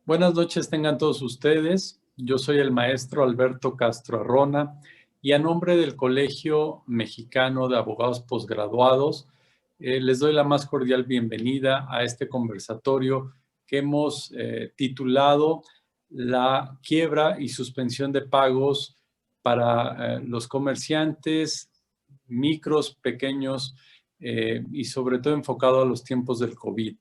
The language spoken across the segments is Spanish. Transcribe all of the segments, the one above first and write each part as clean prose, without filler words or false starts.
Buenas noches tengan todos ustedes. Yo soy el maestro Alberto Castro Arrona y a nombre del Colegio Mexicano de Abogados Posgraduados les doy la más cordial bienvenida a este conversatorio que hemos titulado La quiebra y suspensión de pagos para los comerciantes micros, pequeños y sobre todo enfocado a los tiempos del COVID.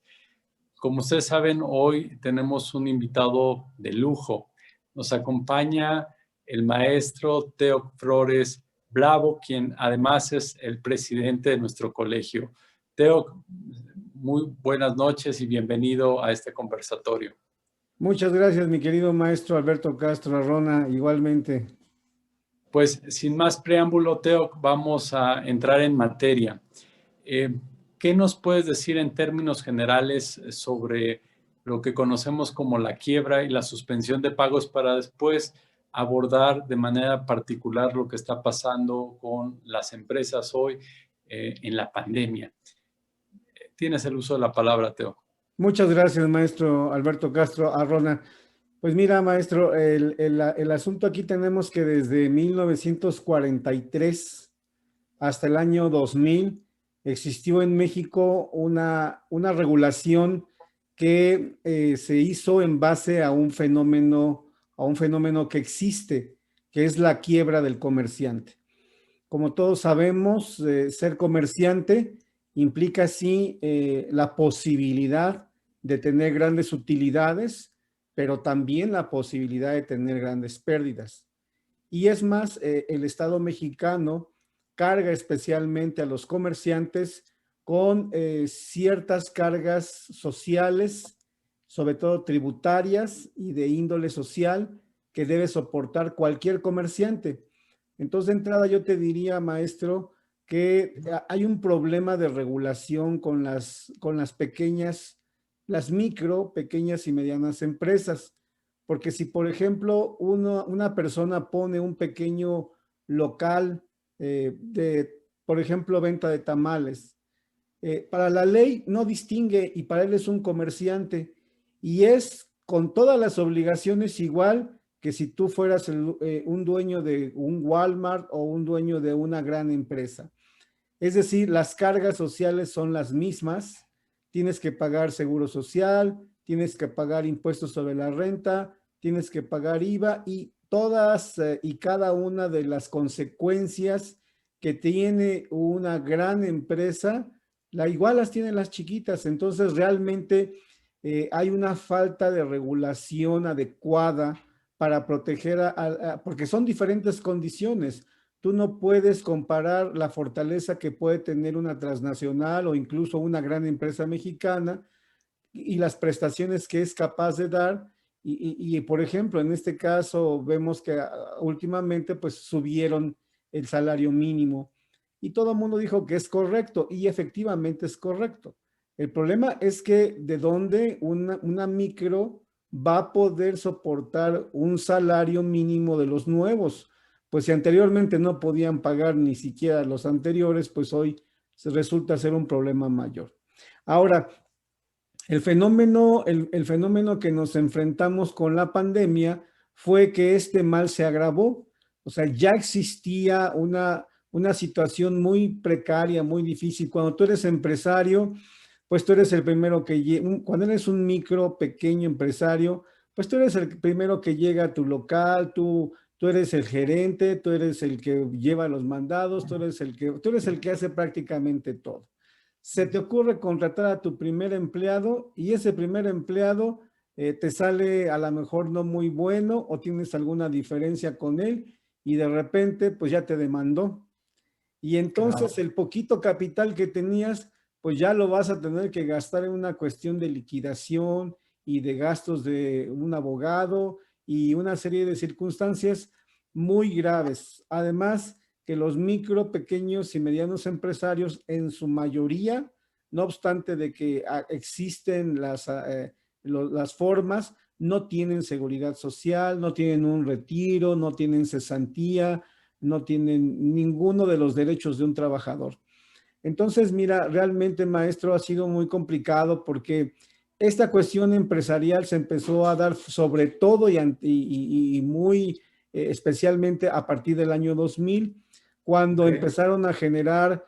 Como ustedes saben, hoy tenemos un invitado de lujo. Nos acompaña el maestro Teo Flores Bravo, quien además es el presidente de nuestro colegio. Teo, muy buenas noches y bienvenido a este conversatorio. Muchas gracias, mi querido maestro Alberto Castro Arrona, igualmente. Pues sin más preámbulo, Teo, vamos a entrar en materia. ¿Qué nos puedes decir en términos generales sobre lo que conocemos como la quiebra y la suspensión de pagos para después abordar de manera particular lo que está pasando con las empresas hoy en la pandemia? Tienes el uso de la palabra, Teo. Muchas gracias, maestro Alberto Castro Arrona. Pues mira, maestro, el asunto aquí tenemos que desde 1943 hasta el año 2000 existió en México una regulación que se hizo en base a un fenómeno que existe, que es la quiebra del comerciante. Como todos sabemos, ser comerciante implica sí la posibilidad de tener grandes utilidades, pero también la posibilidad de tener grandes pérdidas. Y es más, el Estado mexicano carga especialmente a los comerciantes con ciertas cargas sociales, sobre todo tributarias y de índole social, que debe soportar cualquier comerciante. Entonces, de entrada yo te diría, maestro, que hay un problema de regulación con las pequeñas, las micro, pequeñas y medianas empresas. Porque si, por ejemplo, una persona pone un pequeño local por ejemplo, venta de tamales, para la ley no distingue y para él es un comerciante y es con todas las obligaciones igual que si tú fueras un dueño de un Walmart o un dueño de una gran empresa. Es decir, las cargas sociales son las mismas, tienes que pagar seguro social, tienes que pagar impuestos sobre la renta, tienes que pagar IVA y todas y cada una de las consecuencias que tiene una gran empresa, igual las tienen las chiquitas. Entonces realmente hay una falta de regulación adecuada para proteger porque son diferentes condiciones. Tú no puedes comparar la fortaleza que puede tener una transnacional o incluso una gran empresa mexicana y las prestaciones que es capaz de dar. Y por ejemplo, en este caso vemos que últimamente pues subieron el salario mínimo y todo el mundo dijo que es correcto y efectivamente es correcto. El problema es que de dónde una micro va a poder soportar un salario mínimo de los nuevos. Pues si anteriormente no podían pagar ni siquiera los anteriores, pues hoy resulta ser un problema mayor. Ahora, el fenómeno que nos enfrentamos con la pandemia fue que este mal se agravó. O sea, ya existía una situación muy precaria, muy difícil. Cuando tú eres empresario, pues tú eres el primero cuando eres un micro, pequeño empresario, pues tú eres el primero que llega a tu local, tú eres el gerente, tú eres el que lleva los mandados, tú eres el que hace prácticamente todo. Se te ocurre contratar a tu primer empleado y ese primer empleado te sale a lo mejor no muy bueno o tienes alguna diferencia con él y de repente pues ya te demandó. Y entonces el poquito capital que tenías pues ya lo vas a tener que gastar en una cuestión de liquidación y de gastos de un abogado y una serie de circunstancias muy graves. Además, que los micro, pequeños y medianos empresarios en su mayoría, no obstante de que existen las formas, no tienen seguridad social, no tienen un retiro, no tienen cesantía, no tienen ninguno de los derechos de un trabajador. Entonces, mira, realmente, maestro, ha sido muy complicado porque esta cuestión empresarial se empezó a dar sobre todo y muy especialmente a partir del año 2000, cuando Ok. empezaron a generar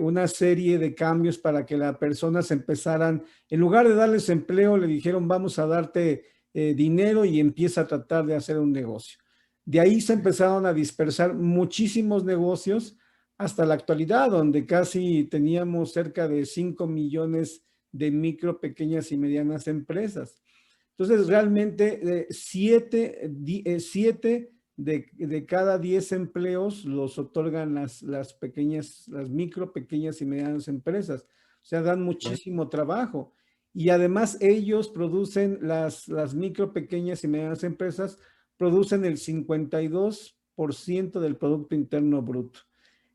una serie de cambios para que las personas empezaran, en lugar de darles empleo, le dijeron, vamos a darte dinero y empieza a tratar de hacer un negocio. De ahí se empezaron a dispersar muchísimos negocios hasta la actualidad, donde casi teníamos cerca de 5 millones de micro, pequeñas y medianas empresas. Entonces, realmente, siete de cada 10 empleos los otorgan las pequeñas, las micro, pequeñas y medianas empresas. O sea, dan muchísimo trabajo. Y además ellos producen, las micro, pequeñas y medianas empresas, producen el 52% del Producto Interno Bruto.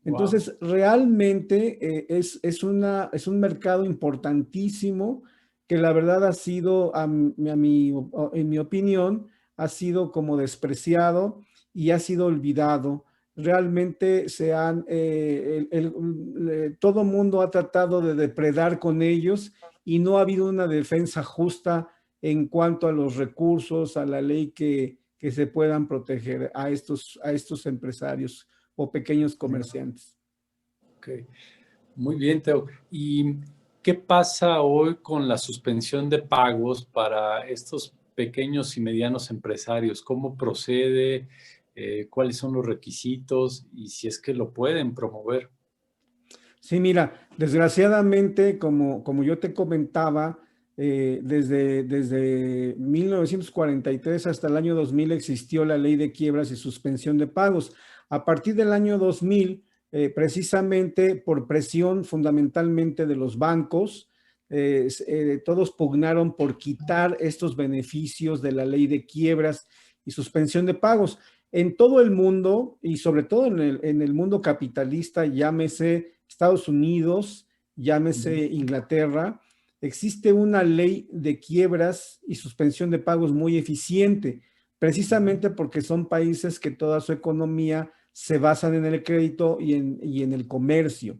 Wow. Entonces, realmente es un mercado importantísimo que la verdad ha sido, en mi opinión, ha sido como despreciado y ha sido olvidado. Realmente todo mundo ha tratado de depredar con ellos y no ha habido una defensa justa en cuanto a los recursos, a la ley que se puedan proteger a estos empresarios o pequeños comerciantes. Ok. Muy bien, Teo. ¿Y qué pasa hoy con la suspensión de pagos para estos pequeños y medianos empresarios? ¿Cómo procede? ¿Cuáles son los requisitos? Y si es que lo pueden promover. Sí, mira, desgraciadamente, como yo te comentaba, desde 1943 hasta el año 2000 existió la ley de quiebras y suspensión de pagos. A partir del año 2000, precisamente por presión fundamentalmente de los bancos, todos pugnaron por quitar estos beneficios de la ley de quiebras y suspensión de pagos. En todo el mundo y sobre todo en el mundo capitalista, llámese Estados Unidos, llámese Inglaterra, existe una ley de quiebras y suspensión de pagos muy eficiente, precisamente porque son países que toda su economía se basan en el crédito y en el comercio.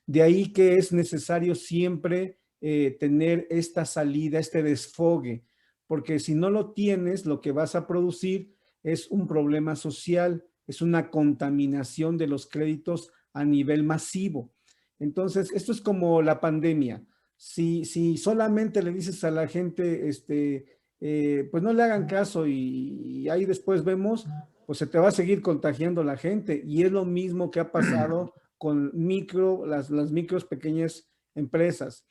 De ahí que es necesario siempre tener esta salida, este desfogue, porque si no lo tienes, lo que vas a producir es un problema social, es una contaminación de los créditos a nivel masivo. Entonces, esto es como la pandemia. Si solamente le dices a la gente, pues no le hagan caso y ahí después vemos, pues se te va a seguir contagiando la gente. Y es lo mismo que ha pasado con las micros pequeñas empresas.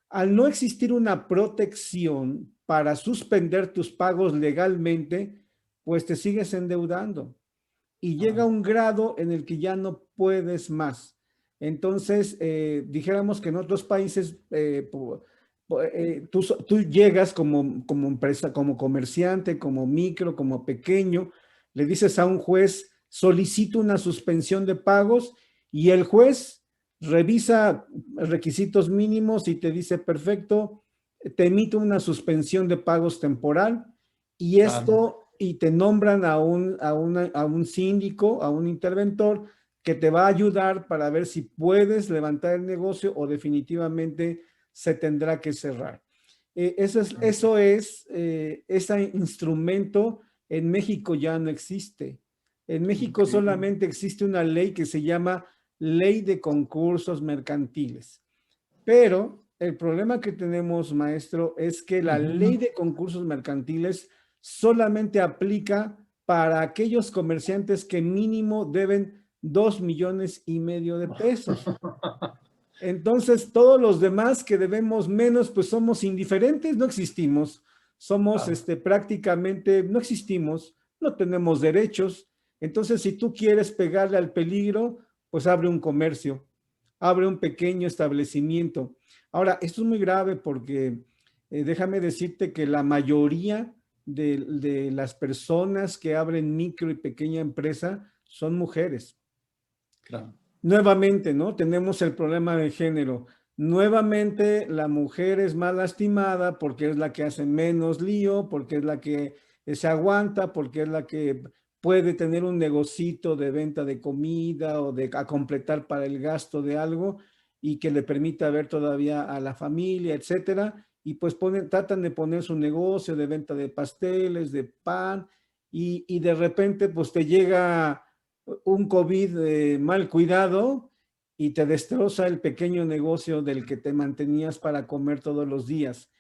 Al no existir una protección para suspender tus pagos legalmente, pues te sigues endeudando y llega un grado en el que ya no puedes más. Entonces, dijéramos que en otros países, tú llegas como empresa, como comerciante, como micro, como pequeño, le dices a un juez, solicito una suspensión de pagos y el juez revisa requisitos mínimos y te dice, perfecto, te emite una suspensión de pagos temporal y Ah, y te nombran a un síndico, a un interventor que te va a ayudar para ver si puedes levantar el negocio o definitivamente se tendrá que cerrar. Ese instrumento en México ya no existe. En México ok. solamente existe una ley que se llama Ley de Concursos Mercantiles. Pero el problema que tenemos, maestro, es que la ley Ujú. de concursos mercantiles solamente aplica para aquellos comerciantes que mínimo deben 2,5 millones de pesos. Entonces, todos los demás que debemos menos, pues somos indiferentes, no existimos, somos Ah, prácticamente, no existimos, no tenemos derechos. Entonces, si tú quieres pegarle al peligro, pues abre un comercio. abre un pequeño establecimiento. Ahora, esto es muy grave porque déjame decirte que la mayoría de las personas que abren micro y pequeña empresa son mujeres. Claro. Nuevamente, ¿no? Tenemos el problema de género. Nuevamente, la mujer es más lastimada porque es la que hace menos lío, porque es la que se aguanta, porque es la que puede tener un negocito de venta de comida o de a completar para el gasto de algo y que le permita ver todavía a la familia, etcétera. Y pues tratan de poner su negocio de venta de pasteles, de pan, y de repente pues te llega un COVID mal cuidado y te destroza el pequeño negocio del que te mantenías para comer todos los días.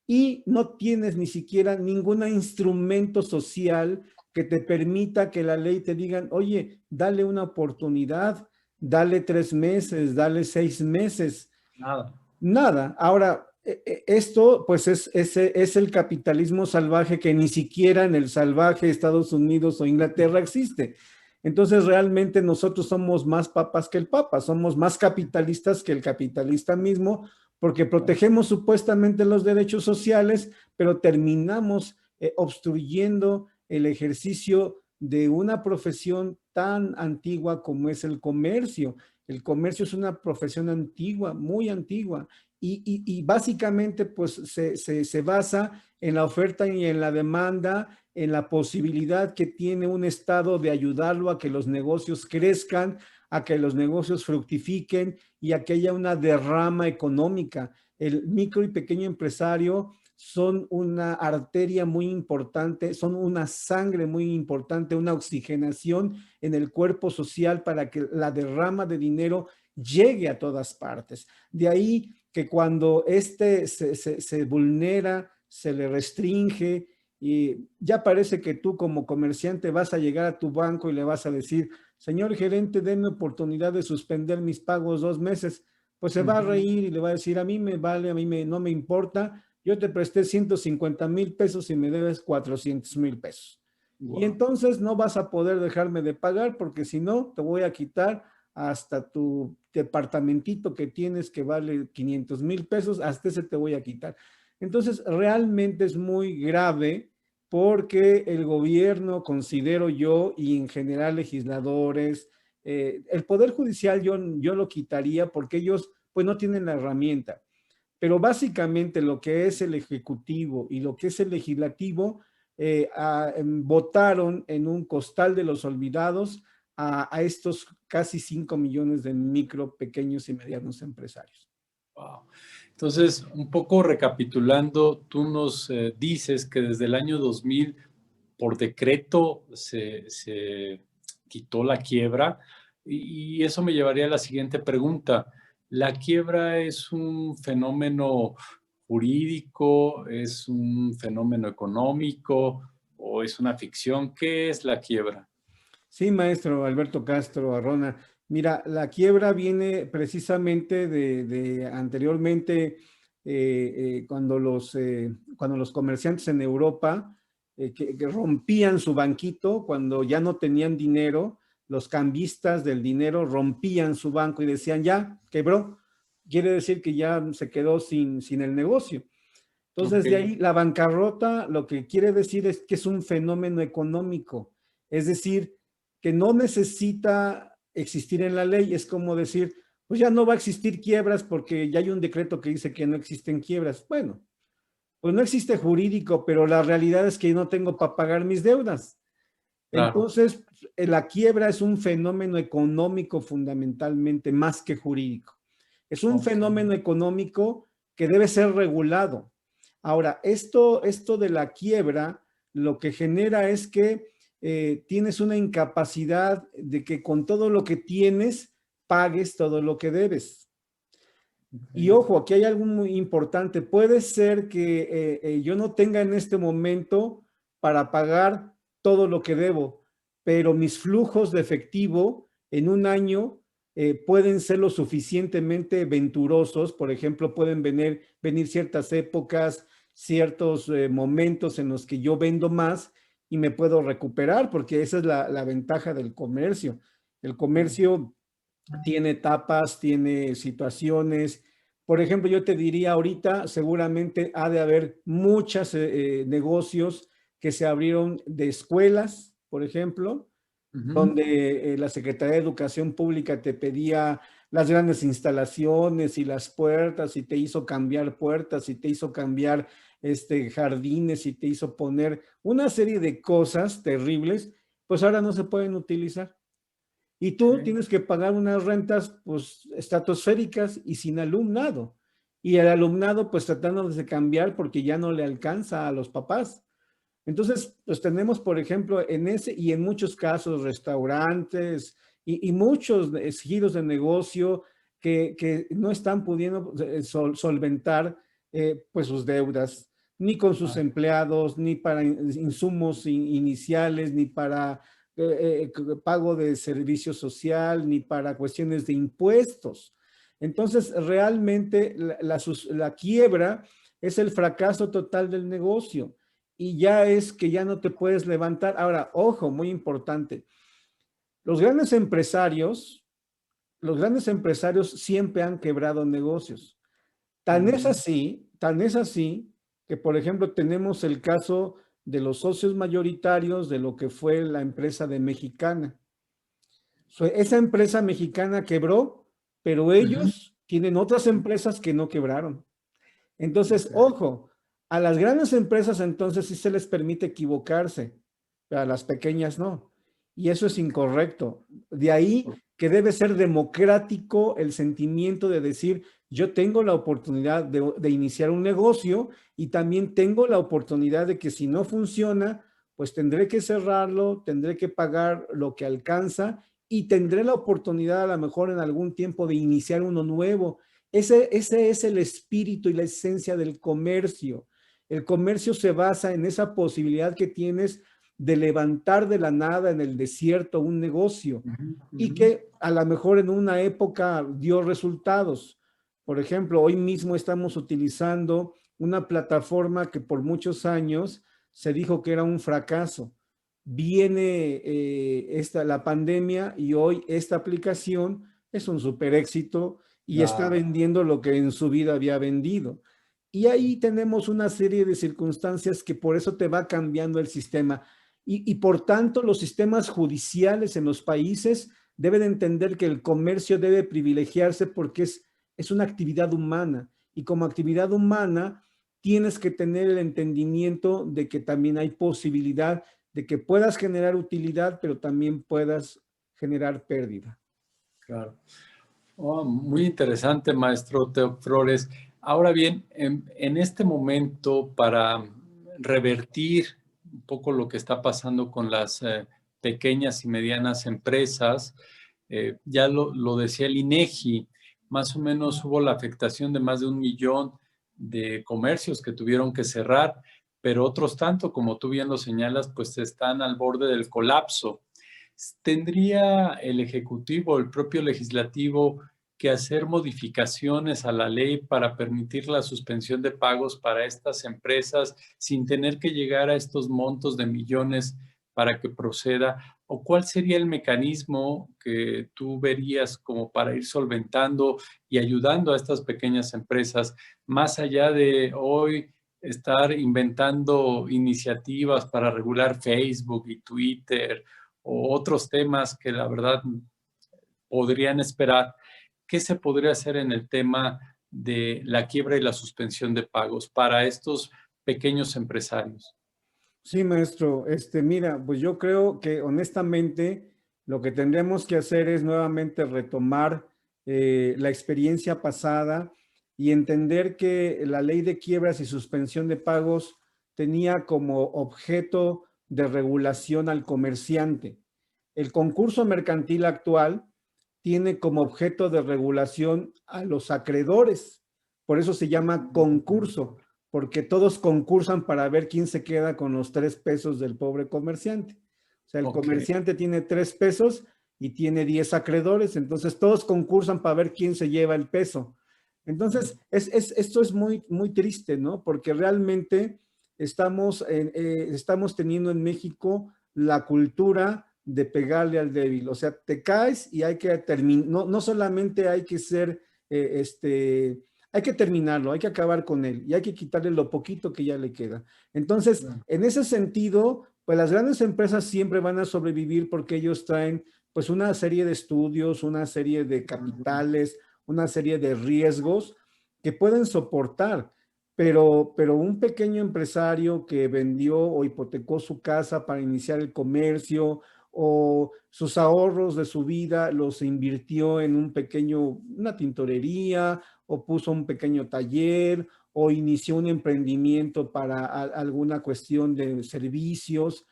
Y no tienes ni siquiera ningún instrumento social que te permita que la ley te digan, oye, dale una oportunidad, dale 3 meses, dale 6 meses. Nada. Nada. Ahora, esto pues es el capitalismo salvaje que ni siquiera en el salvaje Estados Unidos o Inglaterra existe. Entonces realmente nosotros somos más papas que el papa, somos más capitalistas que el capitalista mismo, porque protegemos supuestamente los derechos sociales, pero terminamos obstruyendo el ejercicio de una profesión tan antigua como es el comercio. El comercio es una profesión antigua, muy antigua, y básicamente pues se basa en la oferta y en la demanda, en la posibilidad que tiene un Estado de ayudarlo a que los negocios crezcan, a que los negocios fructifiquen y a que haya una derrama económica. El micro y pequeño empresario son una arteria muy importante, son una sangre muy importante, una oxigenación en el cuerpo social para que la derrama de dinero llegue a todas partes. De ahí que cuando se vulnera, se le restringe, y ya parece que tú como comerciante vas a llegar a tu banco y le vas a decir, señor gerente, denme oportunidad de suspender mis pagos 2 meses. Pues se va a reír y le va a decir, a mí me vale, no me importa, yo te presté 150,000 pesos y me debes 400,000 pesos. Wow. Y entonces no vas a poder dejarme de pagar porque si no, te voy a quitar hasta tu departamentito que tienes que vale 500,000 pesos, hasta ese te voy a quitar. Entonces, realmente es muy grave porque el gobierno, considero yo, y en general legisladores, el Poder Judicial yo lo quitaría porque ellos pues no tienen la herramienta. Pero básicamente lo que es el Ejecutivo y lo que es el Legislativo votaron en un costal de los olvidados a estos casi 5 millones de micro, pequeños y medianos empresarios. Wow. Entonces, un poco recapitulando, tú nos dices que desde el año 2000, por decreto, se quitó la quiebra y eso me llevaría a la siguiente pregunta. ¿La quiebra es un fenómeno jurídico, es un fenómeno económico o es una ficción? ¿Qué es la quiebra? Sí, maestro Alberto Castro Arrona. Mira, la quiebra viene precisamente de anteriormente, cuando los comerciantes en Europa que rompían su banquito, cuando ya no tenían dinero, los cambistas del dinero rompían su banco y decían, ya, quebró. Quiere decir que ya se quedó sin el negocio. Entonces, de ahí la bancarrota lo que quiere decir es que es un fenómeno económico. Es decir, que no necesita existir en la ley. Es como decir, pues ya no va a existir quiebras porque ya hay un decreto que dice que no existen quiebras. Bueno, pues no existe jurídico, pero la realidad es que no tengo para pagar mis deudas. Claro. Entonces, la quiebra es un fenómeno económico fundamentalmente, más que jurídico. Es un fenómeno económico que debe ser regulado. Ahora, esto de la quiebra lo que genera es que tienes una incapacidad de que con todo lo que tienes pagues todo lo que debes. Y ojo, aquí hay algo muy importante. Puede ser que yo no tenga en este momento para pagar todo lo que debo, pero mis flujos de efectivo en un año pueden ser lo suficientemente venturosos. Por ejemplo, pueden venir ciertas épocas, ciertos momentos en los que yo vendo más y me puedo recuperar, porque esa es la ventaja del comercio. El comercio tiene etapas, tiene situaciones. Por ejemplo, yo te diría ahorita, seguramente ha de haber muchos negocios que se abrieron de escuelas, por ejemplo, Ujú. donde la Secretaría de Educación Pública te pedía las grandes instalaciones y las puertas y te hizo cambiar puertas y te hizo cambiar jardines y te hizo poner una serie de cosas terribles, pues ahora no se pueden utilizar. Y tú Ok. tienes que pagar unas rentas pues estratosféricas y sin alumnado. Y el alumnado pues tratando de cambiar porque ya no le alcanza a los papás. Entonces, pues tenemos, por ejemplo, en ese y en muchos casos restaurantes y muchos giros de negocio que no están pudiendo solventar pues sus deudas, ni con sus Ah, empleados, ni para insumos iniciales, ni para pago de servicio social, ni para cuestiones de impuestos. Entonces, realmente la quiebra es el fracaso total del negocio y ya es que ya no te puedes levantar. Ahora, ojo, muy importante, los grandes empresarios, los grandes empresarios siempre han quebrado negocios. ujú. Tan es así que, por ejemplo, tenemos el caso de los socios mayoritarios de lo que fue la empresa de Mexicana. Esa empresa mexicana quebró, pero Ujú. ellos tienen otras empresas que no quebraron. Entonces, Ok. ojo, a las grandes empresas entonces sí se les permite equivocarse, pero a las pequeñas no. Y eso es incorrecto. De ahí que debe ser democrático el sentimiento de decir, yo tengo la oportunidad de iniciar un negocio y también tengo la oportunidad de que si no funciona, pues tendré que cerrarlo, tendré que pagar lo que alcanza y tendré la oportunidad a lo mejor en algún tiempo de iniciar uno nuevo. Ese es el espíritu y la esencia del comercio. El comercio se basa en esa posibilidad que tienes de levantar de la nada en el desierto un negocio Ujú, y ujú. que a lo mejor en una época dio resultados. Por ejemplo, hoy mismo estamos utilizando una plataforma que por muchos años se dijo que era un fracaso. Viene la pandemia y hoy esta aplicación es un super éxito y está Claro. vendiendo lo que en su vida había vendido. Y ahí tenemos una serie de circunstancias que por eso te va cambiando el sistema. Y por tanto, los sistemas judiciales en los países deben entender que el comercio debe privilegiarse porque es una actividad humana. Y como actividad humana, tienes que tener el entendimiento de que también hay posibilidad de que puedas generar utilidad, pero también puedas generar pérdida. Claro. Oh, muy interesante, maestro Teo Flores. Ahora bien, en este momento, para revertir un poco lo que está pasando con las pequeñas y medianas empresas, ya lo decía el INEGI, más o menos hubo la afectación de más de 1 millón de comercios que tuvieron que cerrar, pero otros tanto, como tú bien lo señalas, pues están al borde del colapso. ¿Tendría el Ejecutivo, el propio Legislativo, que hacer modificaciones a la ley para permitir la suspensión de pagos para estas empresas sin tener que llegar a estos montos de millones para que proceda? ¿O cuál sería el mecanismo que tú verías como para ir solventando y ayudando a estas pequeñas empresas, más allá de hoy estar inventando iniciativas para regular Facebook y Twitter o otros temas que la verdad podrían esperar? ¿Qué se podría hacer en el tema de la quiebra y la suspensión de pagos para estos pequeños empresarios? Sí, maestro. Mira, pues yo creo que honestamente lo que tendremos que hacer es nuevamente retomar la experiencia pasada y entender que la ley de quiebras y suspensión de pagos tenía como objeto de regulación al comerciante. El concurso mercantil actual tiene como objeto de regulación a los acreedores. Por eso se llama concurso, porque todos concursan para ver quién se queda con los 3 pesos del pobre comerciante. O sea, el Ok. comerciante tiene 3 pesos y tiene 10 acreedores, entonces todos concursan para ver quién se lleva el peso. Entonces, esto es muy, muy triste, ¿no? Porque realmente estamos teniendo en México la cultura de pegarle al débil. O sea, te caes y hay que terminar, no solamente hay que ser, hay que terminarlo, hay que acabar con él y hay que quitarle lo poquito que ya le queda. Entonces, en ese sentido, pues las grandes empresas siempre van a sobrevivir porque ellos traen pues una serie de estudios, una serie de capitales, una serie de riesgos que pueden soportar. Pero un pequeño empresario que vendió o hipotecó su casa para iniciar el comercio o sus ahorros de su vida los invirtió en una tintorería o puso un pequeño taller o inició un emprendimiento para alguna cuestión de servicios,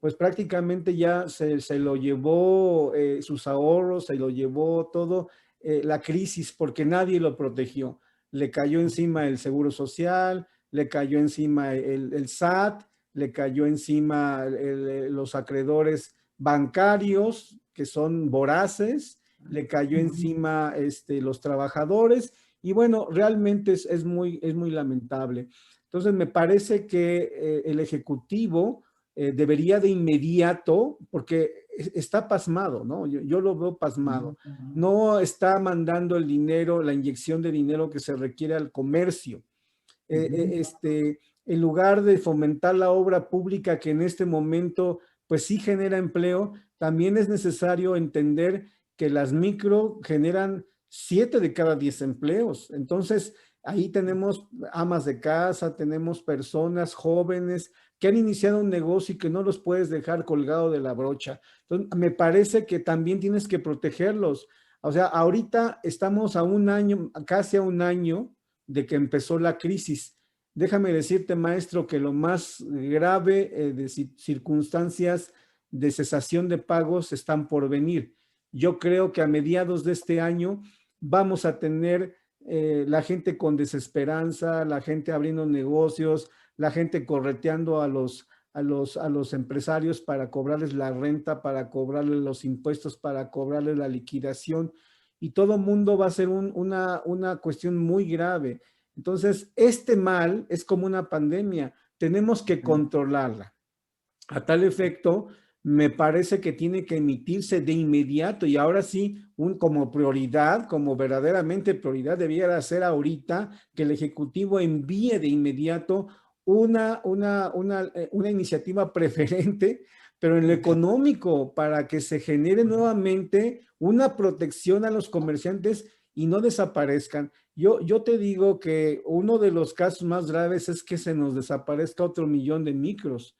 pues prácticamente ya se lo llevó sus ahorros, se lo llevó todo la crisis porque nadie lo protegió. Le cayó encima el Seguro Social, le cayó encima el SAT, le cayó encima los acreedores bancarios que son voraces, le cayó encima los trabajadores y bueno, realmente es muy lamentable. Entonces me parece que el Ejecutivo debería de inmediato, porque está pasmado, ¿no? Yo lo veo pasmado. No está mandando el dinero, la inyección de dinero que se requiere al comercio. En lugar de fomentar la obra pública que en este momento, pues sí genera empleo, también es necesario entender que las micro generan 7 de cada 10 empleos. Entonces, ahí tenemos amas de casa, tenemos personas jóvenes que han iniciado un negocio y que no los puedes dejar colgado de la brocha. Entonces, me parece que también tienes que protegerlos. O sea, ahorita estamos a un año, casi a un año de que empezó la crisis. Déjame decirte, maestro, que lo más grave de circunstancias de cesación de pagos están por venir. Yo creo que a mediados de este año vamos a tener la gente con desesperanza, la gente abriendo negocios, la gente correteando a los empresarios para cobrarles la renta, para cobrarles los impuestos, para cobrarles la liquidación, y todo mundo va a ser una cuestión muy grave. Entonces, este mal es como una pandemia, tenemos que controlarla. A tal efecto, me parece que tiene que emitirse de inmediato y ahora sí, como prioridad, como verdaderamente prioridad, debiera ser ahorita que el Ejecutivo envíe de inmediato una iniciativa preferente, pero en lo económico, para que se genere nuevamente una protección a los comerciantes y no desaparezcan. Yo te digo que uno de los casos más graves es que se nos desaparezca otro millón de micros.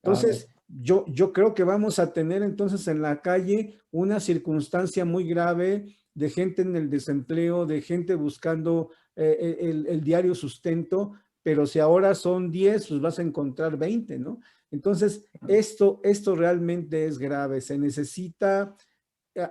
Entonces, yo creo que vamos a tener entonces en la calle una circunstancia muy grave de gente en el desempleo, de gente buscando el diario sustento, pero si ahora son 10, pues vas a encontrar 20, ¿no? Entonces, esto realmente es grave. Se necesita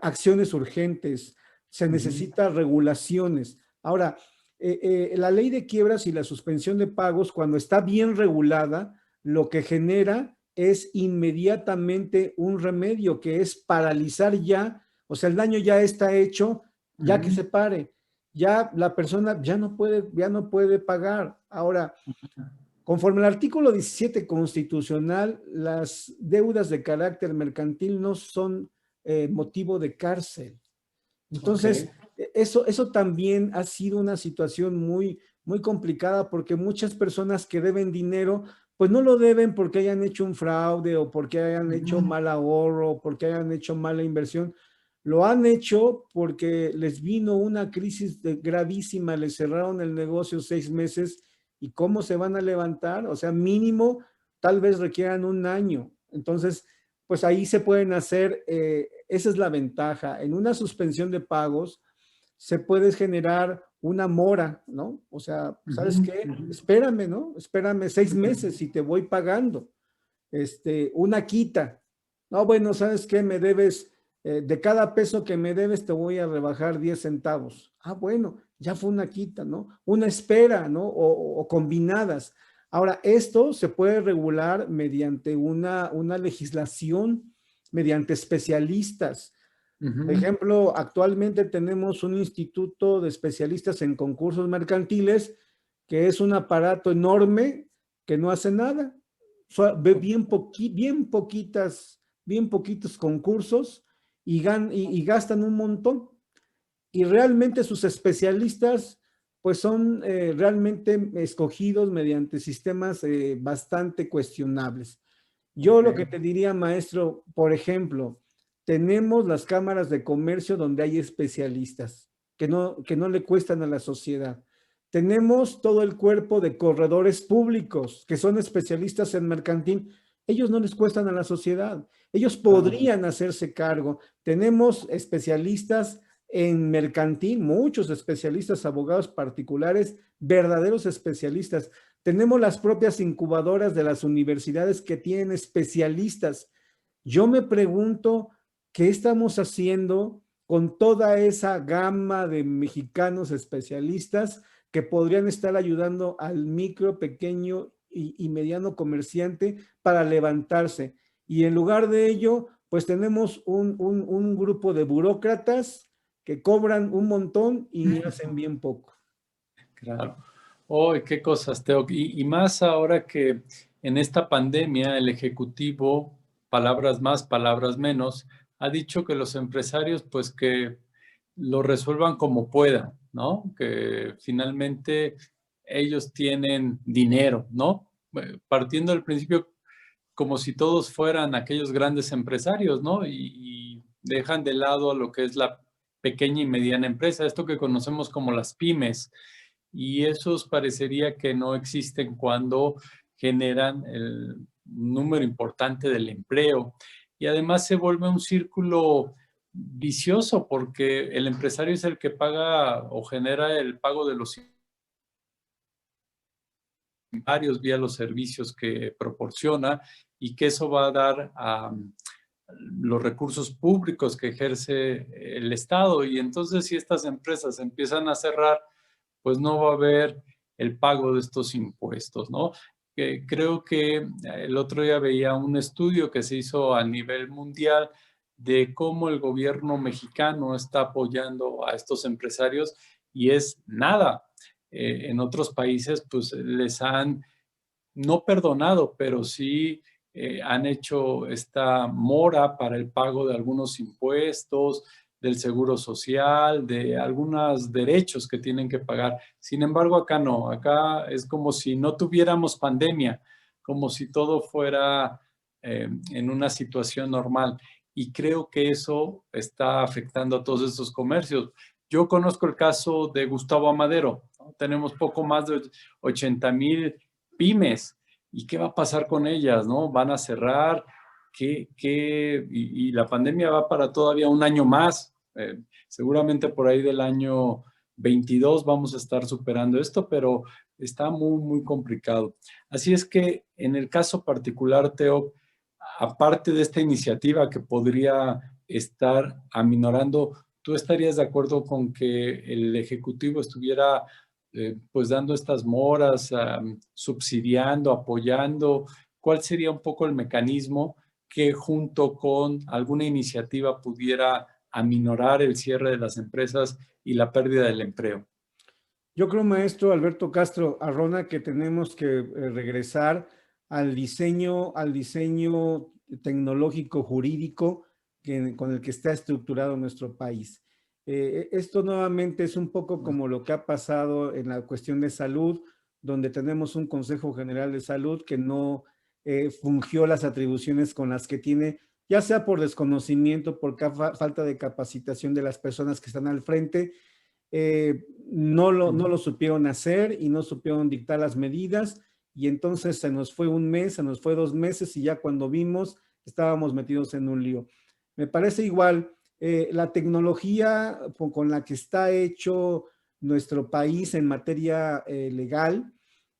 acciones urgentes, se necesita regulaciones. Ahora, la ley de quiebras y la suspensión de pagos, cuando está bien regulada, lo que genera es inmediatamente un remedio, que es paralizar ya, o sea, el daño ya está hecho, ya que se pare, ya la persona ya no puede pagar. Ahora, conforme al artículo 17 constitucional, las deudas de carácter mercantil no son motivo de cárcel. Entonces, eso también ha sido una situación muy complicada, porque muchas personas que deben dinero, pues no lo deben porque hayan hecho un fraude o porque hayan hecho mal ahorro o porque hayan hecho mala inversión. Lo han hecho porque les vino una crisis gravísima, les cerraron el negocio 6 meses y ¿cómo se van a levantar? O sea, mínimo, tal vez requieran un año. Entonces, pues ahí se pueden hacer, esa es la ventaja. En una suspensión de pagos se puede generar una mora, ¿no? O sea, ¿sabes qué? Espérame, ¿no? Espérame 6 meses y te voy pagando. Una quita. No, bueno, ¿sabes qué? Me debes, de cada peso que me debes te voy a rebajar 10 centavos. Ah, bueno, ya fue una quita, ¿no? Una espera, ¿no? O combinadas. Ahora, esto se puede regular mediante una legislación, mediante especialistas. Por ejemplo, actualmente tenemos un instituto de especialistas en concursos mercantiles, que es un aparato enorme que no hace nada. Ve bien poquitas bien poquitos concursos y gastan un montón. Y realmente sus especialistas pues son realmente escogidos mediante sistemas bastante cuestionables. Yo lo que Ok. te diría, maestro, por ejemplo, tenemos las cámaras de comercio donde hay especialistas que no le cuestan a la sociedad. Tenemos todo el cuerpo de corredores públicos que son especialistas en mercantil. Ellos no les cuestan a la sociedad. Ellos Claro. podrían hacerse cargo. Tenemos especialistas en mercantil, muchos especialistas, abogados particulares, verdaderos especialistas. Tenemos las propias incubadoras de las universidades que tienen especialistas. Yo me pregunto qué estamos haciendo con toda esa gama de mexicanos especialistas que podrían estar ayudando al micro, pequeño y mediano comerciante para levantarse. Y en lugar de ello, pues tenemos un grupo de burócratas que cobran un montón y hacen bien poco. Claro. Oh, qué cosas, Teo. Y más ahora que en esta pandemia el Ejecutivo, palabras más, palabras menos, ha dicho que los empresarios pues que lo resuelvan como puedan, ¿no? Que finalmente ellos tienen dinero, ¿no? Partiendo del principio como si todos fueran aquellos grandes empresarios, ¿no? Y dejan de lado a lo que es la pequeña y mediana empresa, esto que conocemos como las pymes. Y esos parecería que no existen cuando generan el número importante del empleo. Y además se vuelve un círculo vicioso porque el empresario es el que paga o genera el pago de los varios vía los servicios que proporciona y que eso va a dar a los recursos públicos que ejerce el Estado. Y entonces si estas empresas empiezan a cerrar, pues no va a haber el pago de estos impuestos, ¿no? Creo que el otro día veía un estudio que se hizo a nivel mundial de cómo el gobierno mexicano está apoyando a estos empresarios y es nada. En otros países, pues les han no perdonado, pero sí han hecho esta mora para el pago de algunos impuestos, del seguro social, de algunos derechos que tienen que pagar. Sin embargo, acá no, acá es como si no tuviéramos pandemia, como si todo fuera en una situación normal. Y creo que eso está afectando a todos estos comercios. Yo conozco el caso de Gustavo Amadero, ¿no? Tenemos poco más de 80,000 pymes. ¿Y qué va a pasar con ellas, no? ¿Van a cerrar? Y la pandemia va para todavía un año más. Seguramente por ahí del año 22 vamos a estar superando esto, pero está muy, muy complicado. Así es que en el caso particular, Teo, aparte de esta iniciativa que podría estar aminorando, ¿tú estarías de acuerdo con que el Ejecutivo estuviera pues dando estas moras, subsidiando, apoyando? ¿Cuál sería un poco el mecanismo que junto con alguna iniciativa pudiera aminorar el cierre de las empresas y la pérdida del empleo? Yo creo, maestro Alberto Castro Arrona, que tenemos que regresar al diseño tecnológico jurídico con el que está estructurado nuestro país. Esto nuevamente es un poco como lo que ha pasado en la cuestión de salud, donde tenemos un Consejo General de Salud que no fungió las atribuciones con las que tiene, ya sea por desconocimiento, por falta de capacitación de las personas que están al frente. No lo supieron hacer y no supieron dictar las medidas, y entonces se nos fue un mes, se nos fue 2 meses y ya cuando vimos estábamos metidos en un lío. Me parece igual, la tecnología con la que está hecho nuestro país en materia legal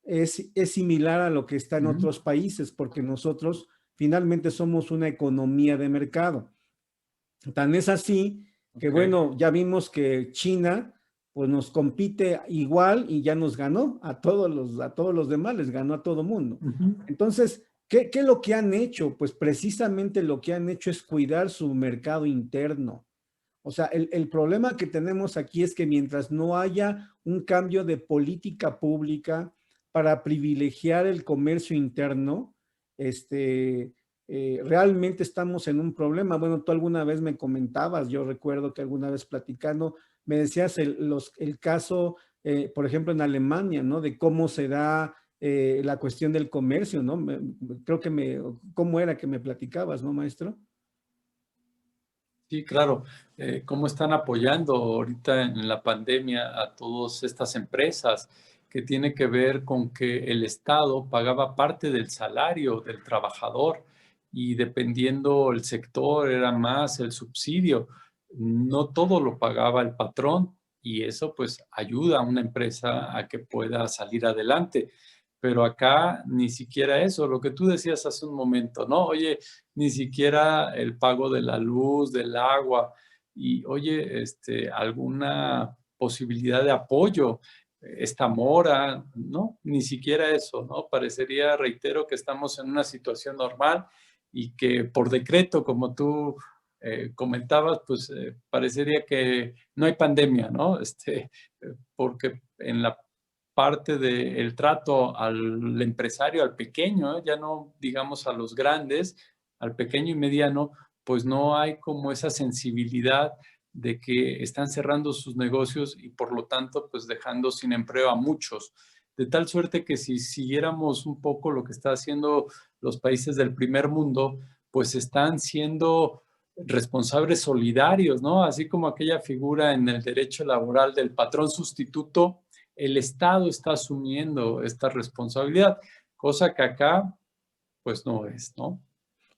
es similar a lo que está en otros países, porque nosotros finalmente somos una economía de mercado. Tan es así que, Ok. bueno, ya vimos que China pues nos compite igual y ya nos ganó a todos los demás, les ganó a todo mundo. Ujú. Entonces, ¿qué es lo que han hecho? Pues precisamente lo que han hecho es cuidar su mercado interno. O sea, el problema que tenemos aquí es que mientras no haya un cambio de política pública para privilegiar el comercio interno, este, realmente estamos en un problema. Bueno, tú alguna vez me comentabas, yo recuerdo que alguna vez platicando, me decías el caso, por ejemplo, en Alemania, ¿no? De cómo se da la cuestión del comercio, ¿no? Creo que ¿cómo era que me platicabas, ¿no, maestro? Sí, claro. ¿Cómo están apoyando ahorita en la pandemia a todas estas empresas que tiene que ver con que el Estado pagaba parte del salario del trabajador y dependiendo el sector era más el subsidio? No todo lo pagaba el patrón y eso pues ayuda a una empresa a que pueda salir adelante. Pero acá ni siquiera eso, lo que tú decías hace un momento, ¿no? Oye, ni siquiera el pago de la luz, del agua y, oye, alguna posibilidad de apoyo, esta mora, ¿no? Ni siquiera eso, ¿no? Parecería, reitero, que estamos en una situación normal y que por decreto, como tú comentabas, pues parecería que no hay pandemia, ¿no? Porque en la parte del trato al empresario, al pequeño, ya no digamos a los grandes, al pequeño y mediano, pues no hay como esa sensibilidad de que están cerrando sus negocios y por lo tanto pues dejando sin empleo a muchos. De tal suerte que si siguiéramos un poco lo que están haciendo los países del primer mundo, pues están siendo responsables solidarios, ¿no? Así como aquella figura en el derecho laboral del patrón sustituto, el Estado está asumiendo esta responsabilidad, cosa que acá pues no es, ¿no?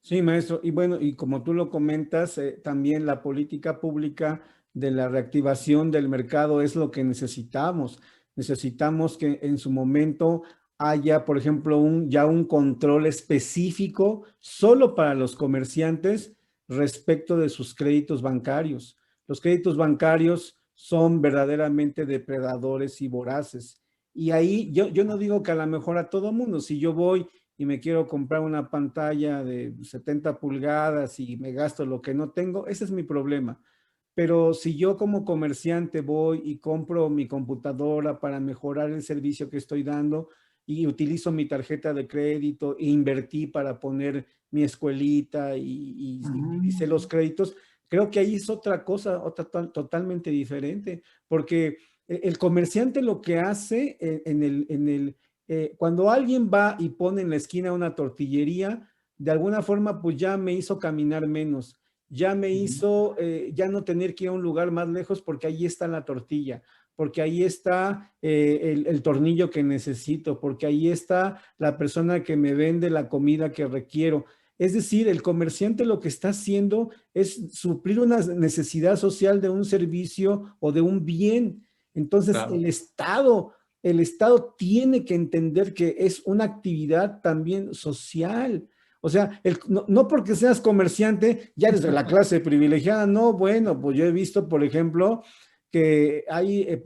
Sí, maestro. Y bueno, y como tú lo comentas, también la política pública de la reactivación del mercado es lo que necesitamos. Necesitamos que en su momento haya, por ejemplo, ya un control específico solo para los comerciantes respecto de sus créditos bancarios. Los créditos bancarios son verdaderamente depredadores y voraces. Y ahí yo no digo que a lo mejor a todo mundo, si yo voy y me quiero comprar una pantalla de 70 pulgadas y me gasto lo que no tengo, ese es mi problema. Pero si yo como comerciante voy y compro mi computadora para mejorar el servicio que estoy dando y utilizo mi tarjeta de crédito e invertí para poner mi escuelita y utilicé los créditos, creo que ahí es otra cosa, totalmente diferente, porque el comerciante lo que hace cuando alguien va y pone en la esquina una tortillería, de alguna forma, pues ya me hizo caminar menos, ya me hizo ya no tener que ir a un lugar más lejos porque ahí está la tortilla, porque ahí está el tornillo que necesito, porque ahí está la persona que me vende la comida que requiero. Es decir, el comerciante lo que está haciendo es suplir una necesidad social de un servicio o de un bien. Entonces, Claro. el Estado tiene que entender que es una actividad también social. O sea, no porque seas comerciante, ya eres de la clase privilegiada. No, bueno, pues yo he visto, por ejemplo, que hay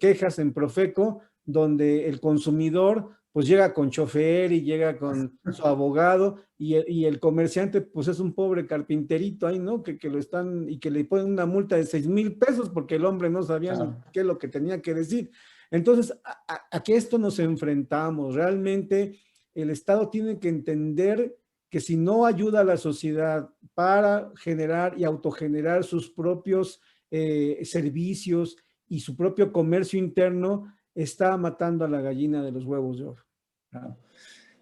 quejas en Profeco donde el consumidor pues llega con chofer y llega con su abogado y el comerciante pues es un pobre carpinterito ahí, ¿no? Que lo están y que le ponen una multa de 6,000 pesos porque el hombre no sabía ni Claro. qué es lo que tenía que decir. Entonces, ¿a qué esto nos enfrentamos? Realmente el Estado tiene que entender que si no ayuda a la sociedad para generar y autogenerar sus propios servicios y su propio comercio interno, está matando a la gallina de los huevos de oro. Claro.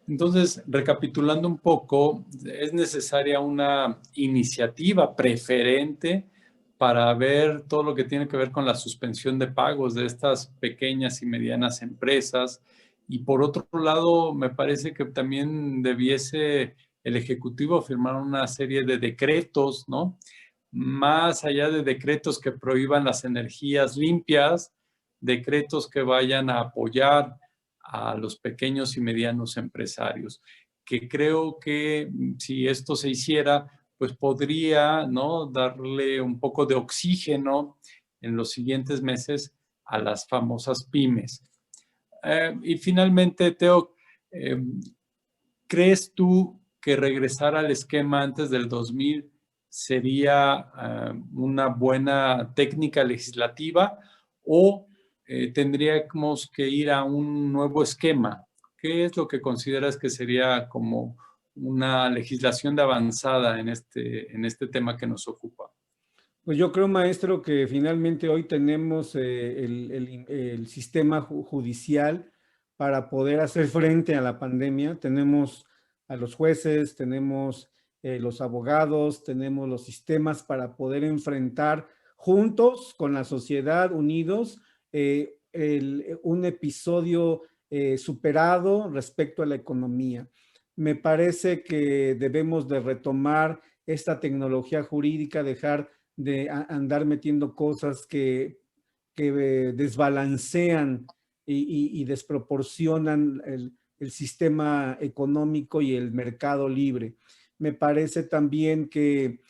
Entonces, recapitulando un poco, es necesaria una iniciativa preferente para ver todo lo que tiene que ver con la suspensión de pagos de estas pequeñas y medianas empresas. Y por otro lado, me parece que también debiese el Ejecutivo firmar una serie de decretos, ¿no? Más allá de decretos que prohíban las energías limpias, decretos que vayan a apoyar a los pequeños y medianos empresarios, que creo que si esto se hiciera, pues podría, ¿no?, darle un poco de oxígeno en los siguientes meses a las famosas pymes. Y finalmente, Teo, eh, ¿crees tú que regresar al esquema antes del 2000 sería una buena técnica legislativa o tendríamos que ir a un nuevo esquema? ¿Qué es lo que consideras que sería como una legislación de avanzada en este tema que nos ocupa? Pues yo creo, maestro, que finalmente hoy tenemos el sistema judicial para poder hacer frente a la pandemia. Tenemos a los jueces, tenemos los abogados, tenemos los sistemas para poder enfrentar juntos con la sociedad, unidos, un episodio superado respecto a la economía. Me parece que debemos de retomar esta tecnología jurídica, dejar de andar metiendo cosas que desbalancean y desproporcionan el sistema económico y el mercado libre. Me parece también que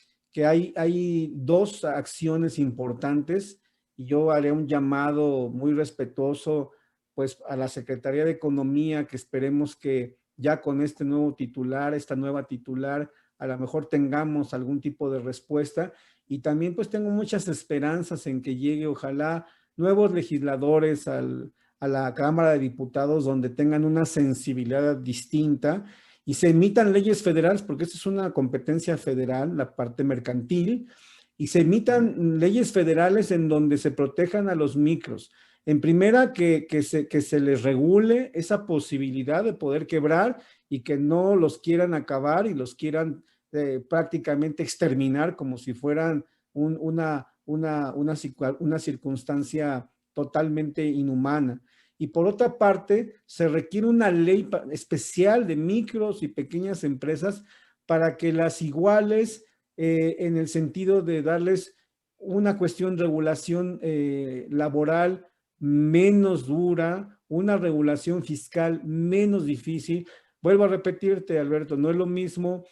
hay dos acciones importantes y yo haré un llamado muy respetuoso pues a la Secretaría de Economía, que esperemos que ya con este nuevo titular, esta nueva titular, a lo mejor tengamos algún tipo de respuesta. Y también pues tengo muchas esperanzas en que llegue ojalá nuevos legisladores a la Cámara de Diputados donde tengan una sensibilidad distinta y se emitan leyes federales, porque esto es una competencia federal, la parte mercantil, y se emitan leyes federales en donde se protejan a los micros. En primera, que se les regule esa posibilidad de poder quebrar y que no los quieran acabar y los quieran prácticamente exterminar como si fueran una circunstancia totalmente inhumana. Y por otra parte, se requiere una ley especial de micros y pequeñas empresas para que las iguales en el sentido de darles una cuestión de regulación laboral menos dura, una regulación fiscal menos difícil. Vuelvo a repetirte, Alberto, no es lo mismo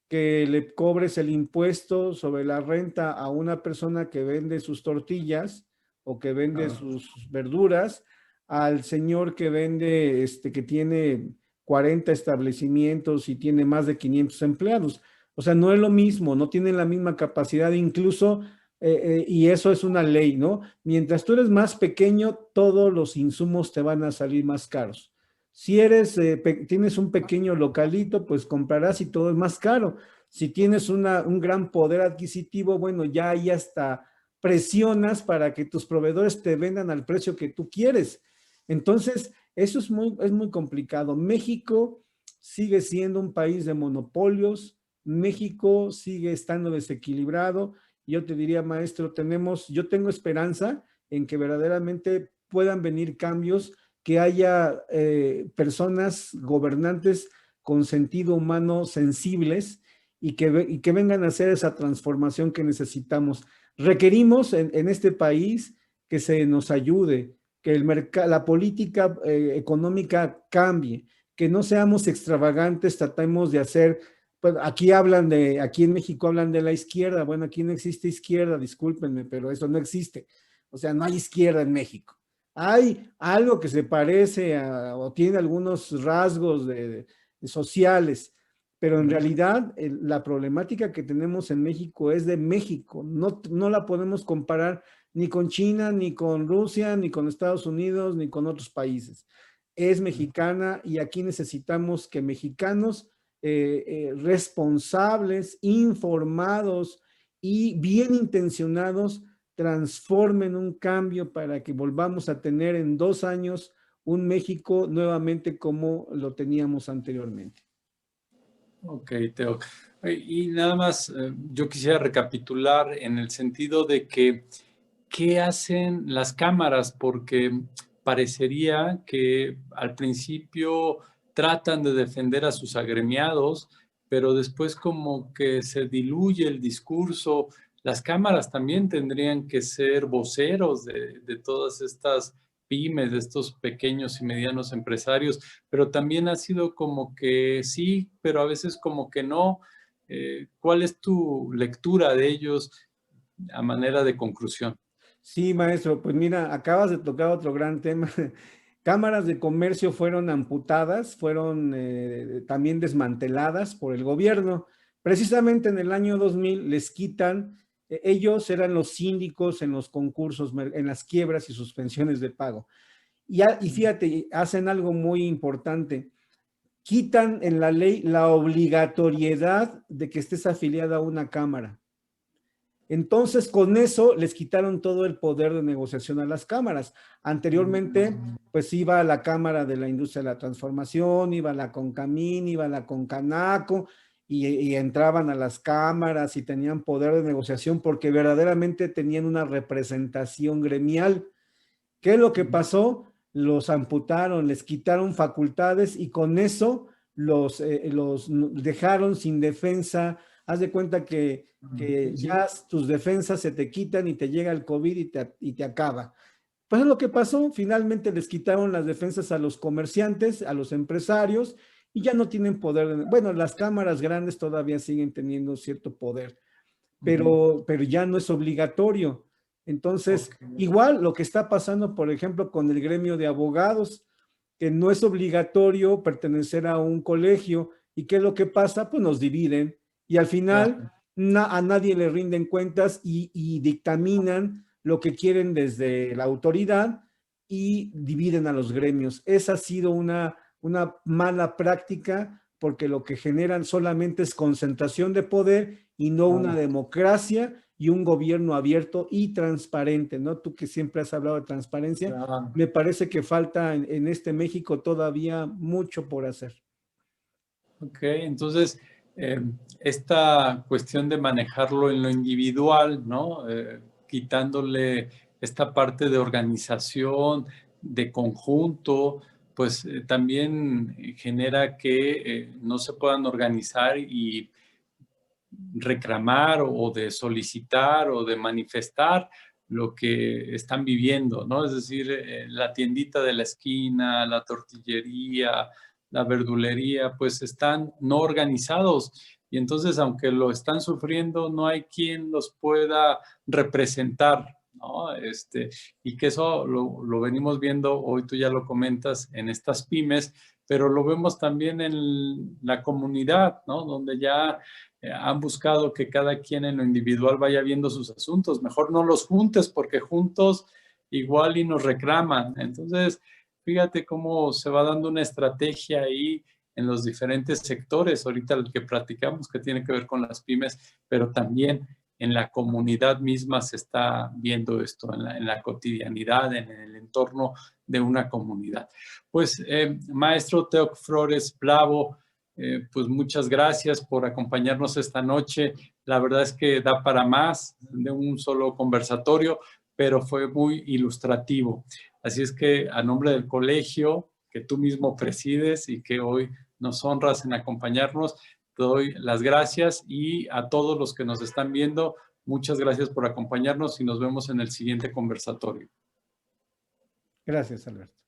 que le cobres el impuesto sobre la renta a una persona que vende sus tortillas o que vende sus verduras, al señor que vende, que tiene 40 establecimientos y tiene más de 500 empleados. O sea, no es lo mismo, no tienen la misma capacidad, incluso, y eso es una ley, ¿no? Mientras tú eres más pequeño, todos los insumos te van a salir más caros. Si tienes un pequeño localito, pues comprarás y todo es más caro. Si tienes un gran poder adquisitivo, bueno, ya ahí hasta presionas para que tus proveedores te vendan al precio que tú quieres. Entonces, eso es muy complicado. México sigue siendo un país de monopolios. México sigue estando desequilibrado. Yo te diría, maestro, yo tengo esperanza en que verdaderamente puedan venir cambios, que haya personas, gobernantes con sentido humano sensibles y que vengan a hacer esa transformación que necesitamos. Requerimos en este país que se nos ayude, que la política económica cambie, que no seamos extravagantes, tratemos de hacer, pues aquí en México hablan de la izquierda, bueno, aquí no existe izquierda, discúlpenme, pero eso no existe. O sea, no hay izquierda en México. Hay algo que se parece o tiene algunos rasgos sociales, pero en realidad la problemática que tenemos en México es de México. No la podemos comparar ni con China, ni con Rusia, ni con Estados Unidos, ni con otros países. Es mexicana y aquí necesitamos que mexicanos responsables, informados y bien intencionados transformen un cambio para que volvamos a tener en 2 años un México nuevamente como lo teníamos anteriormente. Ok, Teo. Y nada más, yo quisiera recapitular en el sentido de que, ¿qué hacen las cámaras? Porque parecería que al principio tratan de defender a sus agremiados, pero después como que se diluye el discurso. Las cámaras también tendrían que ser voceros de todas estas pymes, de estos pequeños y medianos empresarios, pero también ha sido como que sí, pero a veces como que no. ¿Cuál es tu lectura de ellos a manera de conclusión? Sí, maestro, pues mira, acabas de tocar otro gran tema. Cámaras de comercio fueron amputadas, fueron también desmanteladas por el gobierno. Precisamente en el año 2000 les quitan, ellos eran los síndicos en los concursos, en las quiebras y suspensiones de pago. Y fíjate, hacen algo muy importante. quitan en la ley la obligatoriedad de que estés afiliada a una cámara. Entonces, con eso les quitaron todo el poder de negociación a las cámaras. Anteriormente, pues iba a la Cámara de la Industria de la Transformación, iba a la CONCAMIN, iba a la CONCANACO, y entraban a las cámaras y tenían poder de negociación porque verdaderamente tenían una representación gremial. ¿Qué es lo que pasó? Los amputaron, les quitaron facultades y con eso los dejaron sin defensa. Haz de cuenta que ya tus defensas se te quitan y te llega el COVID y te acaba. Pues es lo que pasó. Finalmente les quitaron las defensas a los comerciantes, a los empresarios, y ya no tienen poder. Bueno, las cámaras grandes todavía siguen teniendo cierto poder, pero ya no es obligatorio. Entonces, igual lo que está pasando, por ejemplo, con el gremio de abogados, que no es obligatorio pertenecer a un colegio. ¿Y qué es lo que pasa? Pues nos dividen y al final a nadie le rinden cuentas y dictaminan lo que quieren desde la autoridad y dividen a los gremios. Esa ha sido una mala práctica porque lo que generan solamente es concentración de poder y no una democracia y un gobierno abierto y transparente, ¿no? Tú que siempre has hablado de transparencia, me parece que falta en este México todavía mucho por hacer. Ok, entonces, esta cuestión de manejarlo en lo individual, ¿no? Quitándole esta parte de organización, de conjunto, pues también genera que no se puedan organizar y reclamar o de solicitar o de manifestar lo que están viviendo, ¿no? Es decir, la tiendita de la esquina, la tortillería, la verdulería, pues están no organizados y entonces aunque lo están sufriendo, no hay quien los pueda representar, ¿no? Y que eso lo venimos viendo, hoy tú ya lo comentas, en estas pymes, pero lo vemos también en la comunidad, ¿no? Donde ya han buscado que cada quien en lo individual vaya viendo sus asuntos. Mejor no los juntes porque juntos igual y nos reclaman. Entonces, fíjate cómo se va dando una estrategia ahí en los diferentes sectores. Ahorita el que platicamos que tiene que ver con las pymes, pero también en la comunidad misma se está viendo esto, en la cotidianidad, en el entorno de una comunidad. Pues, maestro Teoc Flores Bravo, pues muchas gracias por acompañarnos esta noche. La verdad es que da para más de un solo conversatorio, pero fue muy ilustrativo. Así es que a nombre del colegio que tú mismo presides y que hoy nos honras en acompañarnos, te doy las gracias y a todos los que nos están viendo, muchas gracias por acompañarnos y nos vemos en el siguiente conversatorio. Gracias, Alberto.